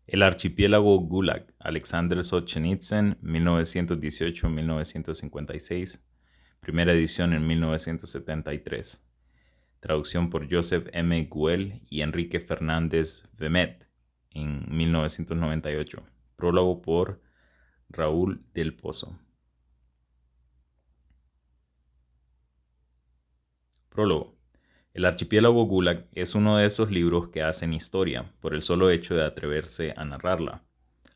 El archipiélago Gulag, Alexander Solzhenitsyn, 1918-1956, primera edición en 1973. Traducción por Joseph M. Guel y Enrique Fernández Vemet en 1998. Prólogo por Raúl del Pozo. Prólogo. El archipiélago Gulag es uno de esos libros que hacen historia por el solo hecho de atreverse a narrarla.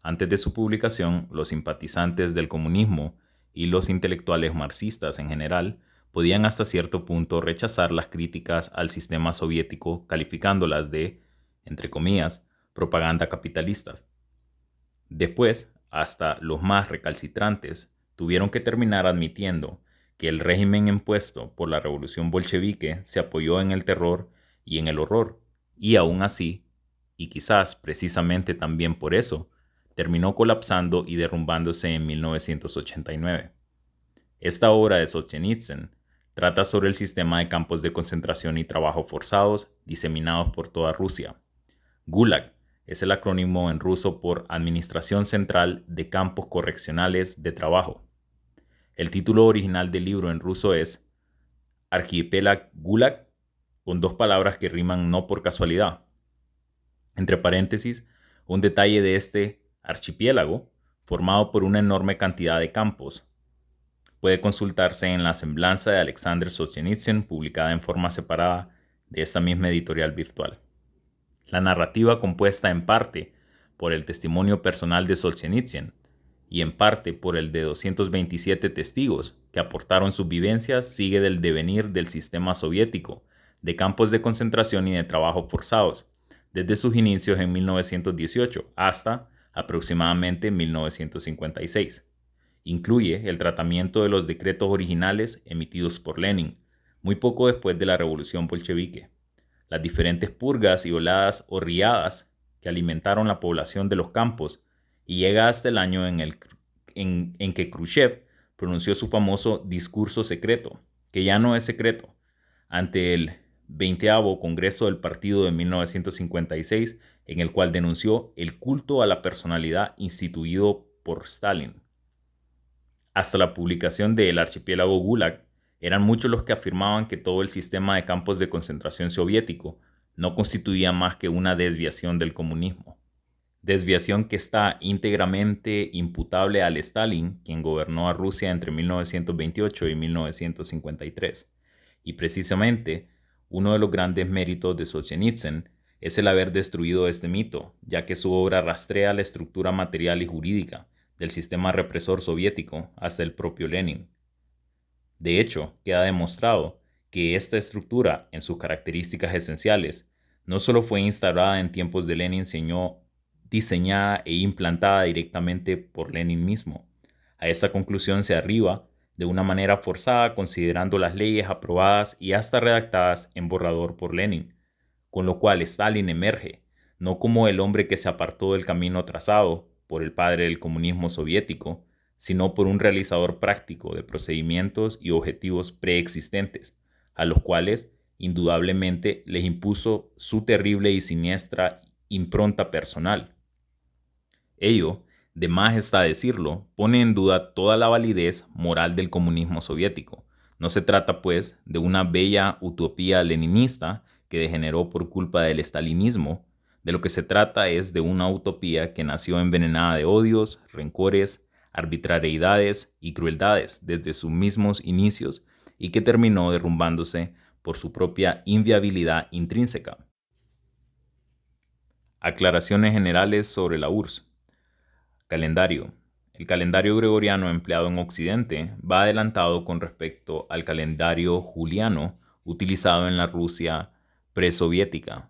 Antes de su publicación, los simpatizantes del comunismo y los intelectuales marxistas en general podían hasta cierto punto rechazar las críticas al sistema soviético calificándolas de, entre comillas, propaganda capitalista. Después, hasta los más recalcitrantes tuvieron que terminar admitiendo que el régimen impuesto por la revolución bolchevique se apoyó en el terror y en el horror, y aún así, y quizás precisamente también por eso, terminó colapsando y derrumbándose en 1989. Esta obra de Solzhenitsyn trata sobre el sistema de campos de concentración y trabajo forzados diseminados por toda Rusia. Gulag es el acrónimo en ruso por Administración Central de Campos Correccionales de Trabajo. El título original del libro en ruso es Archipelag Gulag, con dos palabras que riman no por casualidad. Entre paréntesis, un detalle de este archipiélago, formado por una enorme cantidad de campos, puede consultarse en la semblanza de Alexander Solzhenitsyn, publicada en forma separada de esta misma editorial virtual. La narrativa, compuesta en parte por el testimonio personal de Solzhenitsyn y en parte por el de 227 testigos que aportaron sus vivencias, sigue del devenir del sistema soviético de campos de concentración y de trabajo forzados, desde sus inicios en 1918 hasta aproximadamente 1956. Incluye el tratamiento de los decretos originales emitidos por Lenin, muy poco después de la revolución bolchevique, las diferentes purgas y oladas o riadas que alimentaron la población de los campos, y llega hasta el año en que Khrushchev pronunció su famoso discurso secreto, que ya no es secreto, ante el 20º Congreso del Partido de 1956, en el cual denunció el culto a la personalidad instituido por Stalin. Hasta la publicación de El archipiélago Gulag, eran muchos los que afirmaban que todo el sistema de campos de concentración soviético no constituía más que una desviación del comunismo. Desviación que está íntegramente imputable al Stalin, quien gobernó a Rusia entre 1928 y 1953. Y precisamente, uno de los grandes méritos de Solzhenitsyn es el haber destruido este mito, ya que su obra rastrea la estructura material y jurídica del sistema represor soviético hasta el propio Lenin. De hecho, queda demostrado que esta estructura, en sus características esenciales, no solo fue instaurada en tiempos de Lenin, sino diseñada e implantada directamente por Lenin mismo. A esta conclusión se arriba de una manera forzada considerando las leyes aprobadas y hasta redactadas en borrador por Lenin, con lo cual Stalin emerge, no como el hombre que se apartó del camino trazado por el padre del comunismo soviético, sino por un realizador práctico de procedimientos y objetivos preexistentes, a los cuales indudablemente les impuso su terrible y siniestra impronta personal. Ello, de más está decirlo, pone en duda toda la validez moral del comunismo soviético. No se trata, pues, de una bella utopía leninista que degeneró por culpa del estalinismo. De lo que se trata es de una utopía que nació envenenada de odios, rencores, arbitrariedades y crueldades desde sus mismos inicios y que terminó derrumbándose por su propia inviabilidad intrínseca. Aclaraciones generales sobre la URSS. Calendario. El calendario gregoriano empleado en Occidente va adelantado con respecto al calendario juliano utilizado en la Rusia presoviética.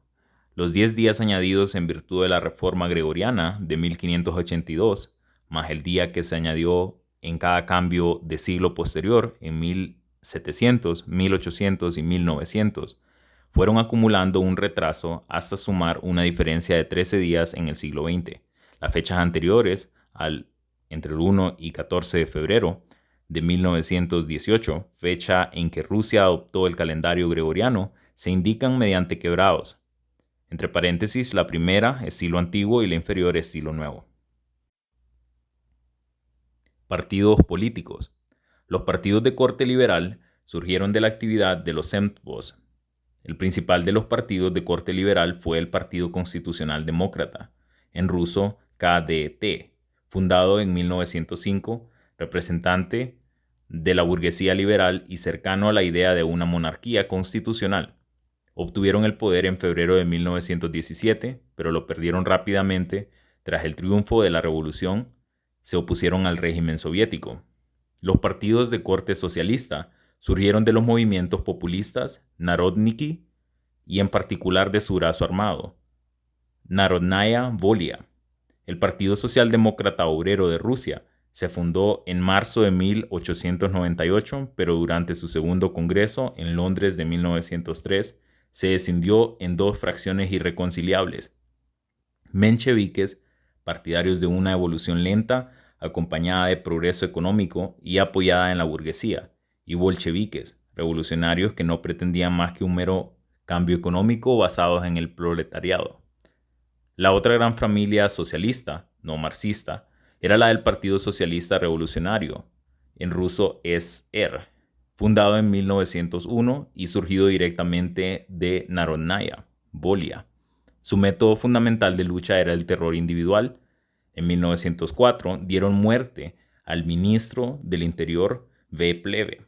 Los 10 días añadidos en virtud de la reforma gregoriana de 1582, más el día que se añadió en cada cambio de siglo posterior en 1700, 1800 y 1900, fueron acumulando un retraso hasta sumar una diferencia de 13 días en el siglo XX. Las fechas anteriores, entre el 1 y 14 de febrero de 1918, fecha en que Rusia adoptó el calendario gregoriano, se indican mediante quebrados. Entre paréntesis, la primera, estilo antiguo, y la inferior, estilo nuevo. Partidos políticos. Los partidos de corte liberal surgieron de la actividad de los Zemstvos. El principal de los partidos de corte liberal fue el Partido Constitucional Demócrata, en ruso KDT, fundado en 1905, representante de la burguesía liberal y cercano a la idea de una monarquía constitucional. Obtuvieron el poder en febrero de 1917, pero lo perdieron rápidamente tras el triunfo de la revolución. Se opusieron al régimen soviético. Los partidos de corte socialista surgieron de los movimientos populistas Narodniki y en particular de su brazo armado, Narodnaya Volia. El Partido Socialdemócrata Obrero de Rusia se fundó en marzo de 1898, pero durante su segundo congreso en Londres de 1903 se escindió en dos fracciones irreconciliables: mencheviques, partidarios de una evolución lenta acompañada de progreso económico y apoyada en la burguesía, y bolcheviques, revolucionarios que no pretendían más que un mero cambio económico basados en el proletariado. La otra gran familia socialista, no marxista, era la del Partido Socialista Revolucionario, en ruso SR, fundado en 1901 y surgido directamente de Narodnaya Volia. Su método fundamental de lucha era el terror individual. En 1904 dieron muerte al ministro del Interior V. Plebe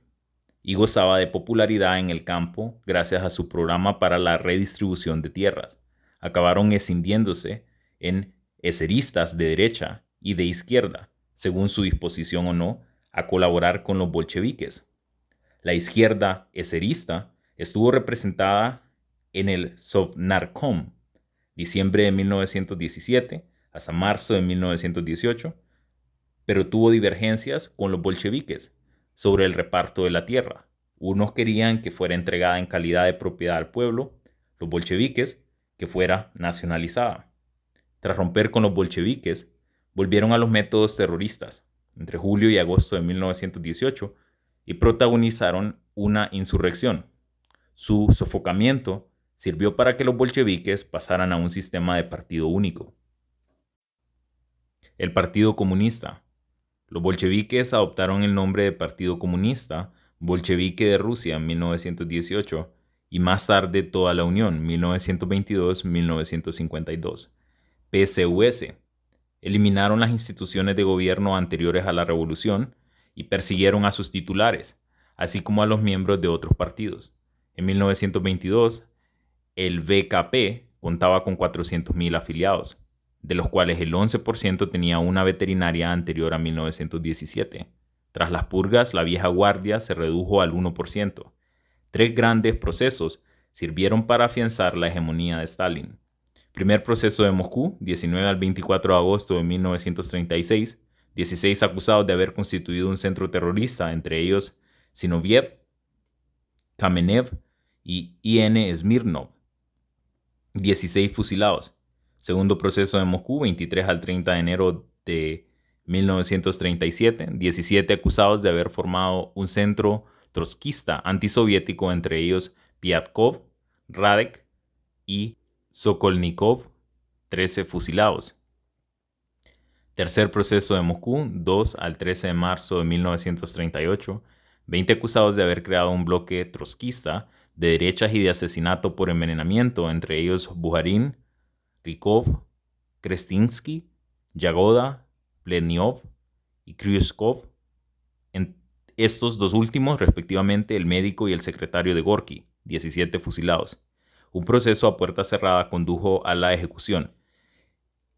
y gozaba de popularidad en el campo gracias a su programa para la redistribución de tierras. Acabaron escindiéndose en eseristas de derecha y de izquierda, según su disposición o no a colaborar con los bolcheviques. La izquierda eserista estuvo representada en el Sovnarkom, diciembre de 1917 hasta marzo de 1918, pero tuvo divergencias con los bolcheviques sobre el reparto de la tierra. Unos querían que fuera entregada en calidad de propiedad al pueblo, los bolcheviques que fuera nacionalizada. Tras romper con los bolcheviques, volvieron a los métodos terroristas entre julio y agosto de 1918 y protagonizaron una insurrección. Su sofocamiento sirvió para que los bolcheviques pasaran a un sistema de partido único. El Partido Comunista. Los bolcheviques adoptaron el nombre de Partido Comunista Bolchevique de Rusia en 1918 y más tarde toda la Unión, 1922-1952. PCUS. Eliminaron las instituciones de gobierno anteriores a la revolución y persiguieron a sus titulares, así como a los miembros de otros partidos. En 1922, el VKP contaba con 400.000 afiliados, de los cuales el 11% tenía una veterinaria anterior a 1917. Tras las purgas, la vieja guardia se redujo al 1%. Tres grandes procesos sirvieron para afianzar la hegemonía de Stalin. Primer proceso de Moscú, 19 al 24 de agosto de 1936, 16 acusados de haber constituido un centro terrorista, entre ellos Zinoviev, Kamenev y I.N. Smirnov. 16 fusilados. Segundo proceso de Moscú, 23 al 30 de enero de 1937, 17 acusados de haber formado un centro trotskista antisoviético, entre ellos Piatkov, Radek y Sokolnikov, 13 fusilados. Tercer proceso de Moscú, 2 al 13 de marzo de 1938, 20 acusados de haber creado un bloque trotskista de derechas y de asesinato por envenenamiento, entre ellos Bujarin, Rykov, Krestinsky, Yagoda, Pleniov y Kryushkov. En estos dos últimos, respectivamente, el médico y el secretario de Gorky, 17 fusilados. Un proceso a puerta cerrada condujo a la ejecución,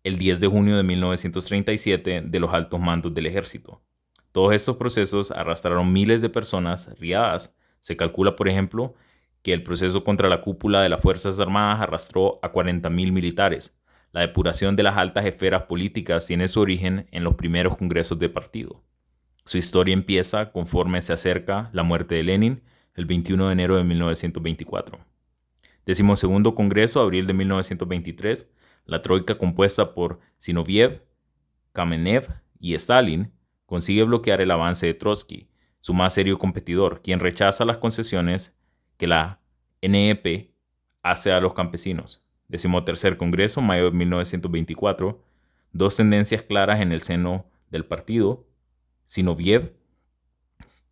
el 10 de junio de 1937, de los altos mandos del ejército. Todos estos procesos arrastraron miles de personas riadas. Se calcula, por ejemplo, que el proceso contra la cúpula de las Fuerzas Armadas arrastró a 40.000 militares. La depuración de las altas esferas políticas tiene su origen en los primeros congresos de partido. Su historia empieza conforme se acerca la muerte de Lenin, el 21 de enero de 1924. 12º Congreso, abril de 1923, la troika compuesta por Zinoviev, Kamenev y Stalin consigue bloquear el avance de Trotsky, su más serio competidor, quien rechaza las concesiones que la NEP hace a los campesinos. 13º Congreso, mayo de 1924, dos tendencias claras en el seno del partido. Zinoviev,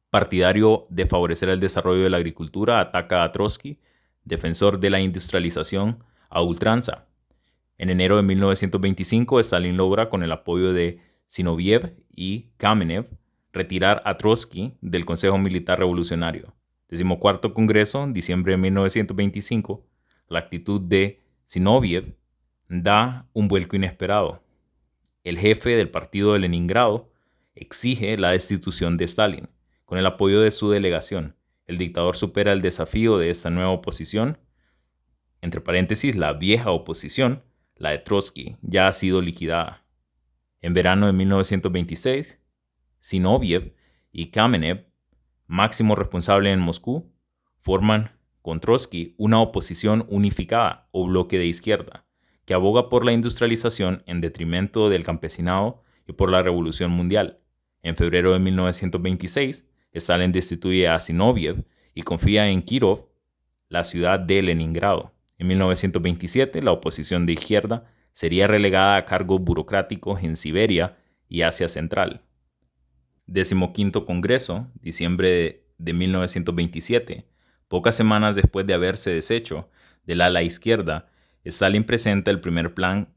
partidario de favorecer el desarrollo de la agricultura, ataca a Trotsky, defensor de la industrialización, a ultranza. En enero de 1925, Stalin logra, con el apoyo de Zinoviev y Kamenev, retirar a Trotsky del Consejo Militar Revolucionario. 14º Congreso, diciembre de 1925, la actitud de Zinoviev da un vuelco inesperado. El jefe del partido de Leningrado exige la destitución de Stalin. Con el apoyo de su delegación, el dictador supera el desafío de esta nueva oposición. Entre paréntesis, la vieja oposición, la de Trotsky, ya ha sido liquidada. En verano de 1926, Zinoviev y Kamenev, máximo responsable en Moscú, forman con Trotsky una oposición unificada o bloque de izquierda, que aboga por la industrialización en detrimento del campesinado y por la revolución mundial. En febrero de 1926, Stalin destituye a Zinoviev y confía en Kirov, la ciudad de Leningrado. En 1927, la oposición de izquierda sería relegada a cargos burocráticos en Siberia y Asia Central. 15º Congreso, diciembre de 1927, pocas semanas después de haberse deshecho del ala izquierda, Stalin presenta el primer plan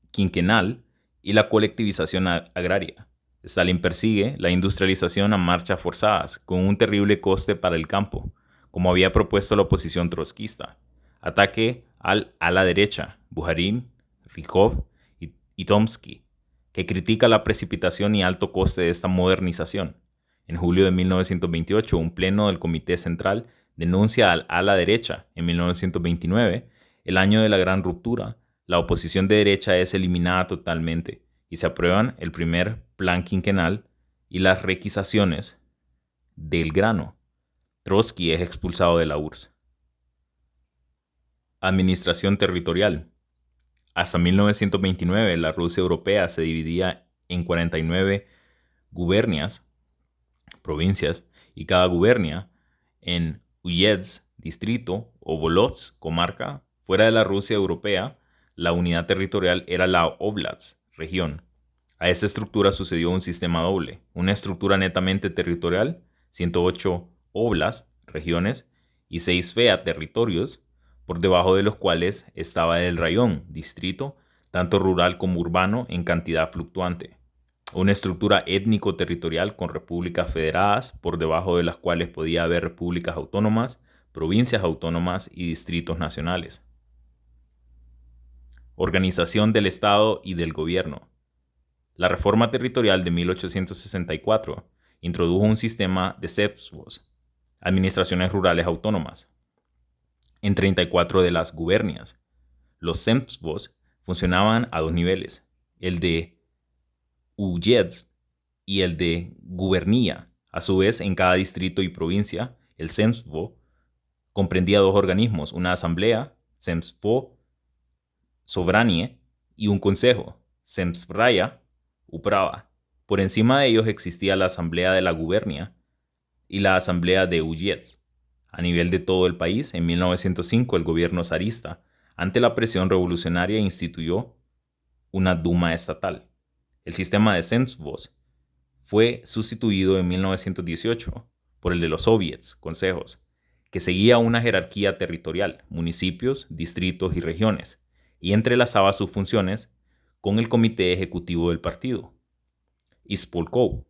quinquenal y la colectivización agraria. Stalin persigue la industrialización a marchas forzadas, con un terrible coste para el campo, como había propuesto la oposición trotskista. Ataque al ala derecha, Bujarin, Rykov y Tomsky, que critica la precipitación y alto coste de esta modernización. En julio de 1928, un pleno del Comité Central denuncia al ala derecha. En 1929, el año de la gran ruptura, la oposición de derecha es eliminada totalmente y se aprueban el primer plan quinquenal y las requisaciones del grano. Trotsky es expulsado de la URSS. Administración territorial. Hasta 1929, la Rusia europea se dividía en 49 gubernias, provincias, y cada gubernia en uyezd, distrito, o volodsk, comarca. Fuera de la Rusia europea, la unidad territorial era la oblast, región. A esta estructura sucedió un sistema doble, una estructura netamente territorial, 108 oblast, regiones, y 6 fea, territorios, por debajo de los cuales estaba el raión, distrito, tanto rural como urbano, en cantidad fluctuante. Una estructura étnico-territorial con repúblicas federadas, por debajo de las cuales podía haber repúblicas autónomas, provincias autónomas y distritos nacionales. Organización del Estado y del Gobierno. La reforma territorial de 1864 introdujo un sistema de zemstvos, administraciones rurales autónomas, en 34 de las gubernias. Los zemstvos funcionaban a dos niveles, el de uyezd y el de gubernía. A su vez, en cada distrito y provincia, el zemstvo comprendía dos organismos, una asamblea, Zemstvo Sobranie, y un consejo, Zemstvaya Uprava. Por encima de ellos existía la asamblea de la gubernia y la asamblea de uyezd. A nivel de todo el país, en 1905 el gobierno zarista, ante la presión revolucionaria, instituyó una Duma estatal. El sistema de zemstvos fue sustituido en 1918 por el de los soviets, consejos, que seguía una jerarquía territorial, municipios, distritos y regiones, y entrelazaba sus funciones con el comité ejecutivo del partido, Ispolkov,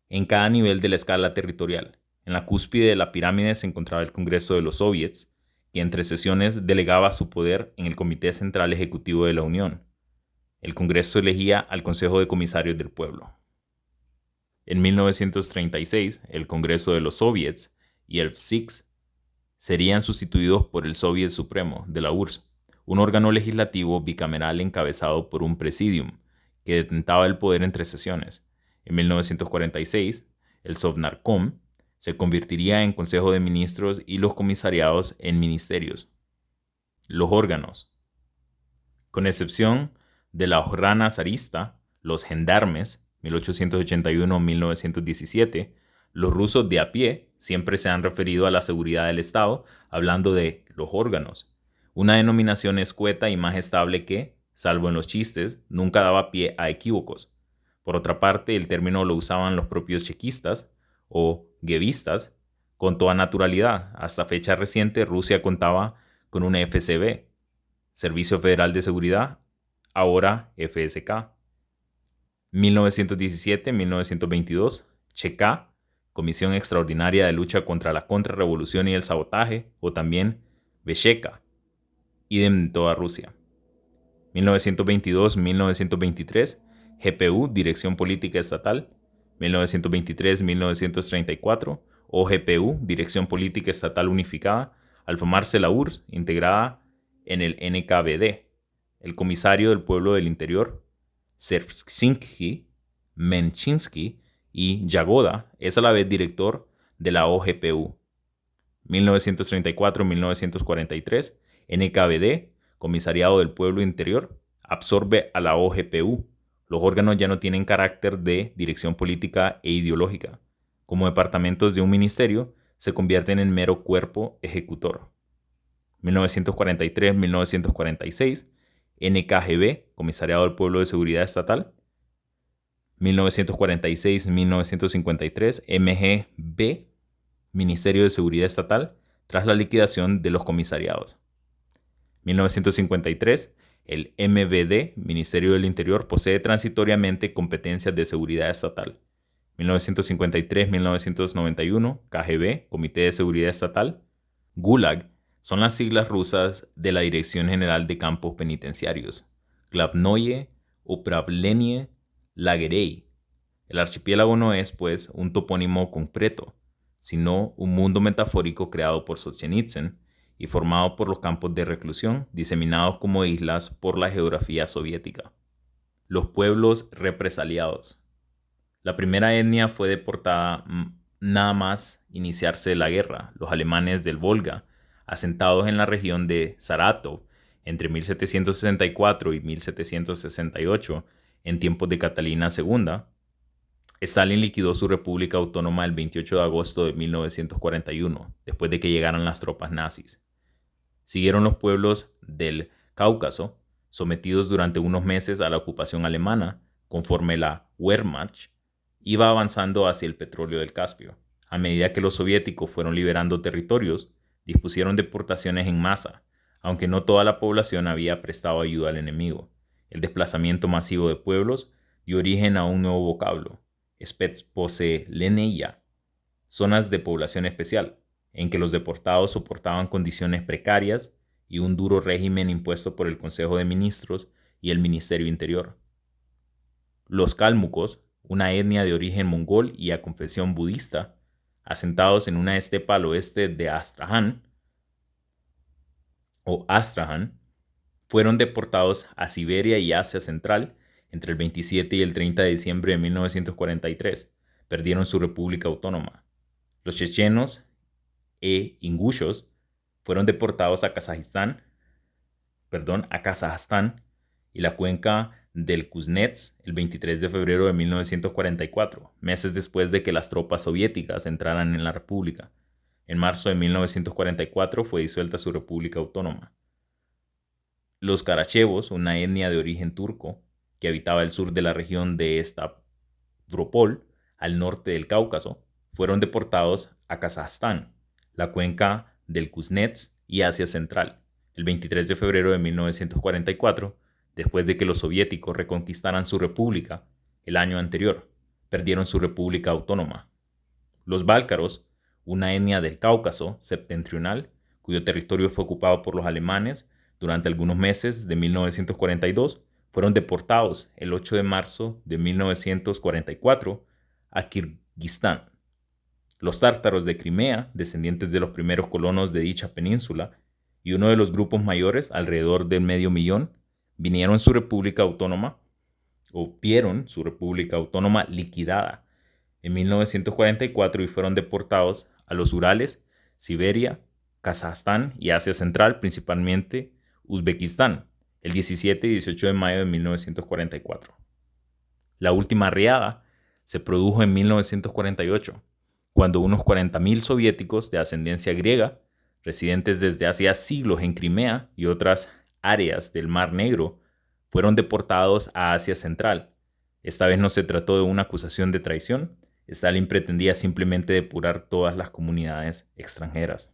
en cada nivel de la escala territorial. En la cúspide de la pirámide se encontraba el Congreso de los Soviets, que entre sesiones delegaba su poder en el Comité Central Ejecutivo de la Unión. El Congreso elegía al Consejo de Comisarios del Pueblo. En 1936, el Congreso de los Soviets y el VSIX serían sustituidos por el Soviet Supremo de la URSS, un órgano legislativo bicameral encabezado por un presidium que detentaba el poder entre sesiones. En 1946, el Sovnarkom se convertiría en Consejo de Ministros y los comisariados en ministerios. Los órganos. Con excepción de la Okhrana zarista, los gendarmes, 1881-1917, los rusos de a pie siempre se han referido a la seguridad del Estado hablando de los órganos, una denominación escueta y más estable que, salvo en los chistes, nunca daba pie a equívocos. Por otra parte, el término lo usaban los propios chequistas o guevistas con toda naturalidad. Hasta fecha reciente, Rusia contaba con una FSB, Servicio Federal de Seguridad, ahora FSK. 1917-1922, CHK, Comisión Extraordinaria de Lucha contra la Contrarrevolución y el Sabotaje, o también Vesheka, idem en toda Rusia. 1922-1923, GPU, Dirección Política Estatal. 1923-1934, OGPU, Dirección Política Estatal Unificada, al formarse la URSS, integrada en el NKVD. El comisario del pueblo del interior, Serskinsky, Menchinsky y Yagoda, es a la vez director de la OGPU. 1934-1943, NKVD, Comisariado del Pueblo Interior, absorbe a la OGPU. Los órganos ya no tienen carácter de dirección política e ideológica. Como departamentos de un ministerio, se convierten en mero cuerpo ejecutor. 1943-1946, NKGB, Comisariado del Pueblo de Seguridad Estatal. 1946-1953, MGB, Ministerio de Seguridad Estatal, tras la liquidación de los comisariados. 1953, el MVD, Ministerio del Interior, posee transitoriamente competencias de seguridad estatal. 1953-1991, KGB, Comité de Seguridad Estatal. Gulag son las siglas rusas de la Dirección General de Campos Penitenciarios. Glavnoye Upravlenie Lagerei. El archipiélago no es, pues, un topónimo concreto, sino un mundo metafórico creado por Solzhenitsyn y formado por los campos de reclusión, diseminados como islas por la geografía soviética. Los pueblos represaliados. La primera etnia fue deportada nada más iniciarse la guerra, los alemanes del Volga, asentados en la región de Saratov entre 1764 y 1768, en tiempos de Catalina II. Stalin liquidó su república autónoma el 28 de agosto de 1941, después de que llegaran las tropas nazis. Siguieron los pueblos del Cáucaso, sometidos durante unos meses a la ocupación alemana, conforme la Wehrmacht iba avanzando hacia el petróleo del Caspio. A medida que los soviéticos fueron liberando territorios, dispusieron deportaciones en masa, aunque no toda la población había prestado ayuda al enemigo. El desplazamiento masivo de pueblos dio origen a un nuevo vocablo, Spetsposelenia, zonas de población especial, en que los deportados soportaban condiciones precarias y un duro régimen impuesto por el Consejo de Ministros y el Ministerio Interior. Los cálmucos, una etnia de origen mongol y a confesión budista, asentados en una estepa al oeste de Astraján, fueron deportados a Siberia y Asia Central entre el 27 y el 30 de diciembre de 1943. Perdieron su república autónoma. Los chechenos e ingushos fueron deportados a Kazajstán y la cuenca del Kuznets el 23 de febrero de 1944, meses después de que las tropas soviéticas entraran en la república. En marzo de 1944 fue disuelta su república autónoma. Los karachevos, una etnia de origen turco que habitaba el sur de la región de Stavropol, al norte del Cáucaso, fueron deportados a Kazajstán, la cuenca del Kuznets y Asia Central, el 23 de febrero de 1944, después de que los soviéticos reconquistaran su república el año anterior. Perdieron su república autónoma. Los bálcaros, una etnia del Cáucaso septentrional, cuyo territorio fue ocupado por los alemanes durante algunos meses de 1942, fueron deportados el 8 de marzo de 1944 a Kirguistán. Los tártaros de Crimea, descendientes de los primeros colonos de dicha península, y uno de los grupos mayores, alrededor del 500,000, vieron su república autónoma liquidada en 1944 y fueron deportados a los Urales, Siberia, Kazajstán y Asia Central, principalmente Uzbekistán, el 17 y 18 de mayo de 1944. La última riada se produjo en 1948, cuando unos 40,000 soviéticos de ascendencia griega residentes desde hacía siglos en Crimea y otras áreas del Mar Negro, fueron deportados a Asia Central. Esta vez no se trató de una acusación de traición. Stalin pretendía simplemente depurar todas las comunidades extranjeras.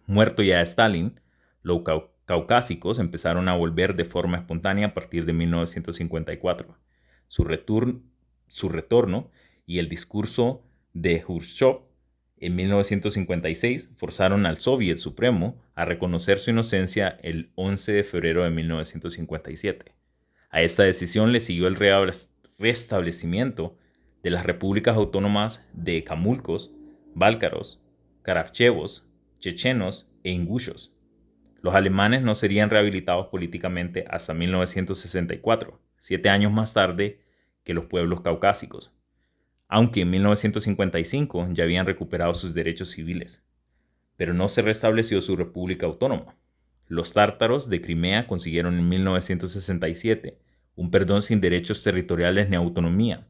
Muerto ya Stalin, los caucásicos empezaron a volver de forma espontánea a partir de 1954. Su retorno y el discurso de Khrushchev en 1956 forzaron al Soviet Supremo a reconocer su inocencia el 11 de febrero de 1957. A esta decisión le siguió el restablecimiento de las repúblicas autónomas de Kamulcos, Bálcaros, Karachevos, chechenos e ingushos. Los alemanes no serían rehabilitados políticamente hasta 1964, 7 años más tarde que los pueblos caucásicos, aunque en 1955 ya habían recuperado sus derechos civiles. Pero no se restableció su república autónoma. Los tártaros de Crimea consiguieron en 1967 un perdón sin derechos territoriales ni autonomía,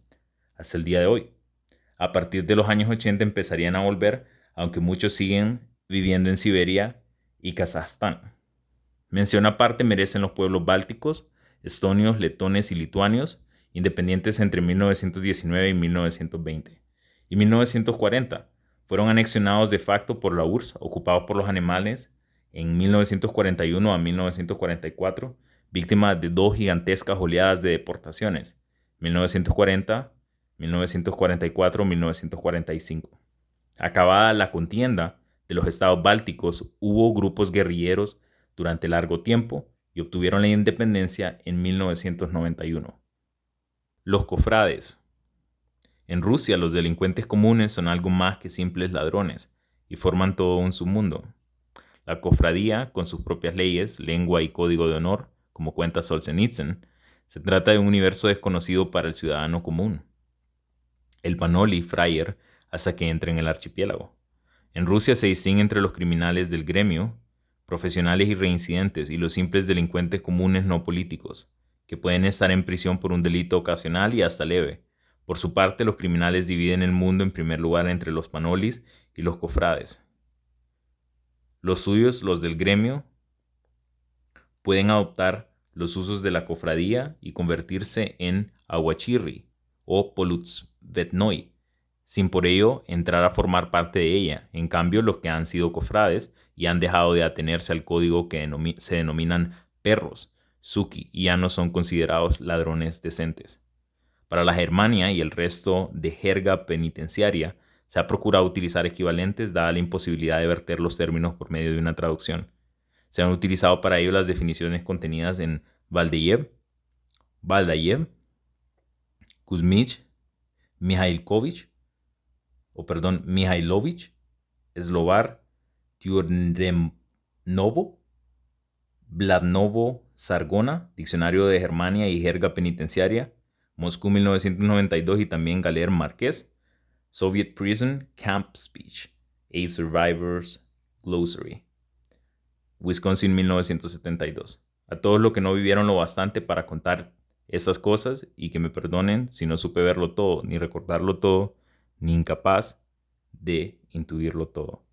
hasta el día de hoy. A partir de los años 80 empezarían a volver, aunque muchos siguen viviendo en Siberia y Kazajstán. Mención aparte merecen los pueblos bálticos, estonios, letones y lituanios, independientes entre 1919 y 1920. Y 1940 fueron anexionados de facto por la URSS, ocupados por los alemanes en 1941 a 1944, víctimas de 2 gigantescas oleadas de deportaciones, 1940, 1944, 1945. Acabada la contienda de los estados bálticos, hubo grupos guerrilleros durante largo tiempo y obtuvieron la independencia en 1991. Los cofrades. En Rusia, los delincuentes comunes son algo más que simples ladrones y forman todo un submundo. La cofradía, con sus propias leyes, lengua y código de honor, como cuenta Solzhenitsyn, se trata de un universo desconocido para el ciudadano común. El panoli, frayer, hasta que entre en el archipiélago. En Rusia se distingue entre los criminales del gremio, profesionales y reincidentes, y los simples delincuentes comunes no políticos, que pueden estar en prisión por un delito ocasional y hasta leve. Por su parte, los criminales dividen el mundo en primer lugar entre los panolis y los cofrades. Los suyos, los del gremio, pueden adoptar los usos de la cofradía y convertirse en aguachirri o polutsvetnoi, sin por ello entrar a formar parte de ella. En cambio, los que han sido cofrades y han dejado de atenerse al código que se denominan perros, suki, y ya no son considerados ladrones decentes. Para la Germania y el resto de jerga penitenciaria, se ha procurado utilizar equivalentes dada la imposibilidad de verter los términos por medio de una traducción. Se han utilizado para ello las definiciones contenidas en Valdayev, Kuzmich, Mihailovich, Slovar, Tyurremnovo, Bladnovo Sargona, Diccionario de Germania y Jerga Penitenciaria, Moscú 1992 y también Galer Marqués, Soviet Prison Camp Speech, A Survivor's Glossary, Wisconsin 1972. A todos los que no vivieron lo bastante para contar estas cosas y que me perdonen si no supe verlo todo, ni recordarlo todo, ni incapaz de intuirlo todo.